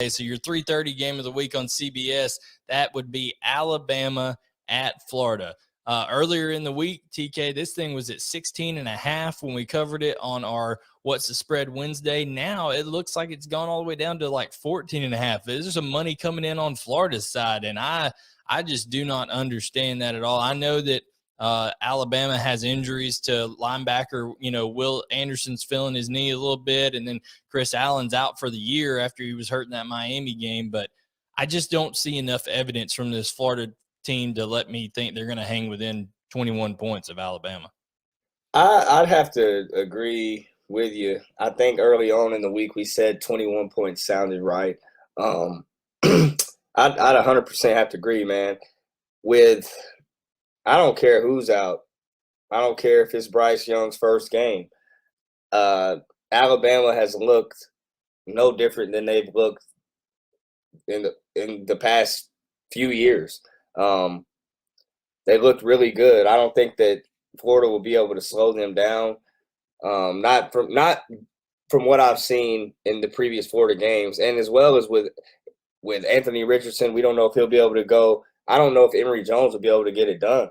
So your 3:30 game of the week on CBS, that would be Alabama at Florida. Earlier in the week, TK, this thing was at 16.5 when we covered it on our What's the Spread Wednesday. Now it looks like it's gone all the way down to like 14.5. There's some money coming in on Florida's side, and I just do not understand that at all. I know that Alabama has injuries to linebacker. Will Anderson's feeling his knee a little bit, and then Chris Allen's out for the year after he was hurt in that Miami game. But I just don't see enough evidence from this Florida team to let me think they're going to hang within 21 points of Alabama. I'd have to agree with you. I think early on in the week we said 21 points sounded right. I'd 100% have to agree, man. I don't care who's out. I don't care if it's Bryce Young's first game. Alabama has looked no different than they've looked in the past few years. They looked really good. I don't think that Florida will be able to slow them down. Not from what I've seen in the previous Florida games, and as well as with Anthony Richardson, we don't know if he'll be able to go. I don't know if Emory Jones will be able to get it done.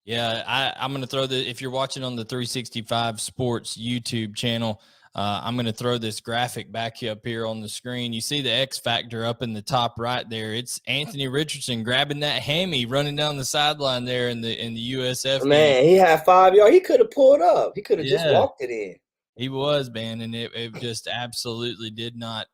Yeah, I'm going to throw if you're watching on the 365 Sports YouTube channel, I'm going to throw this graphic back up here on the screen. You see the X factor up in the top right there. It's Anthony Richardson grabbing that hammy, running down the sideline there in the USF Man, game. he had 5 yards. He could have pulled up. He could have just walked it in. He was, man, and it just absolutely did not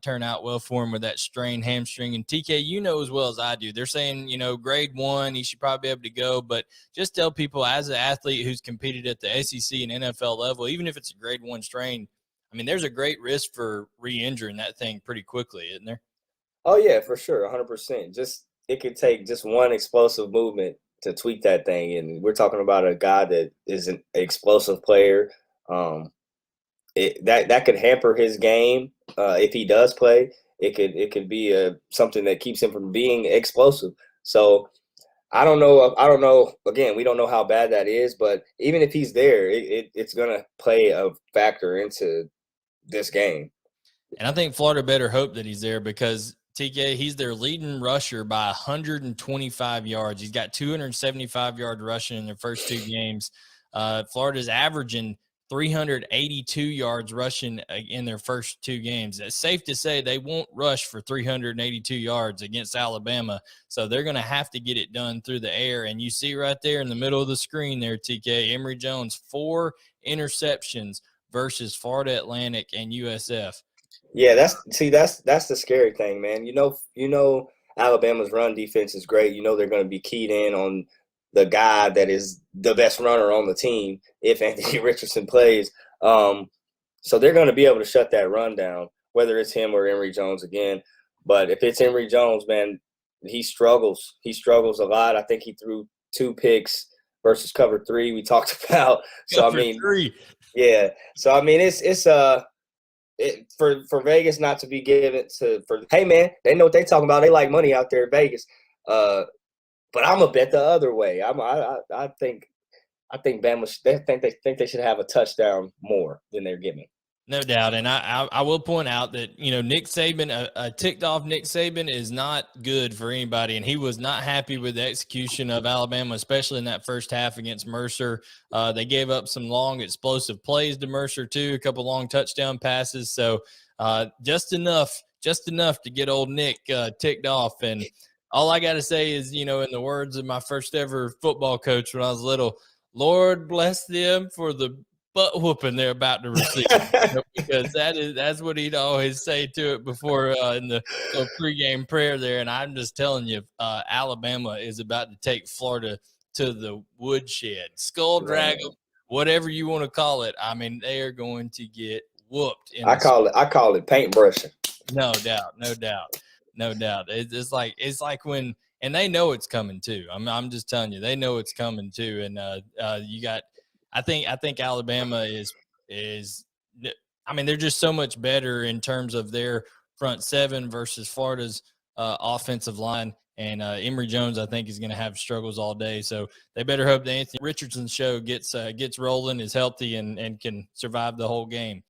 turn out well for him with that strained hamstring. And TK, you know as well as I do, they're saying, grade 1, he should probably be able to go. But just tell people, as an athlete who's competed at the SEC and NFL level, even if it's a grade 1 strain, I mean, there's a great risk for re-injuring that thing pretty quickly, isn't there? Oh, yeah, for sure, 100%. It could take just one explosive movement to tweak that thing. And we're talking about a guy that is an explosive player. That could hamper his game if he does play. It could be something that keeps him from being explosive. So I don't know. Again, we don't know how bad that is, but even if he's there, it's gonna play a factor into this game. And I think Florida better hope that he's there because TK, he's their leading rusher by 125 yards. He's got 275-yard rushing in their first 2 games. Florida's averaging 382 yards rushing in their first 2 games. It's safe to say they won't rush for 382 yards against Alabama, so they're going to have to get it done through the air. And you see right there in the middle of the screen there, TK, Emory Jones, 4 interceptions versus Florida Atlantic and USF. Yeah, that's the scary thing, man. You know Alabama's run defense is great. They're going to be keyed in on the guy that is the best runner on the team if Anthony Richardson plays. So they're going to be able to shut that run down, whether it's him or Emory Jones again. But if it's Emory Jones, man, he struggles. He struggles a lot. I think he threw 2 picks versus cover 3 we talked about. So cover 3. Yeah. So I mean it's for Vegas not to be given hey man, they know what they talking about. They like money out there in Vegas. But I'm gonna bet the other way. I think Bama. They think they should have a touchdown more than they're giving. No doubt, and I will point out that Nick Saban, a ticked off Nick Saban is not good for anybody, and he was not happy with the execution of Alabama, especially in that first half against Mercer. They gave up some long explosive plays to Mercer too, a couple long touchdown passes. So just enough to get old Nick ticked off. And all I got to say is, in the words of my first ever football coach when I was little, Lord bless them for the butt whooping they're about to receive. Because that's what he'd always say to it before in the pregame prayer there. And I'm just telling you, Alabama is about to take Florida to the woodshed, skull drag them, whatever you want to call it. I mean, they are going to get whooped. I call it paintbrushing. No doubt. It's like when, and they know it's coming too. I'm just telling you, they know it's coming too. And I think Alabama is. I mean, they're just so much better in terms of their front 7 versus Florida's offensive line. And Emory Jones, I think, is going to have struggles all day. So they better hope the Anthony Richardson show gets rolling, is healthy, and can survive the whole game.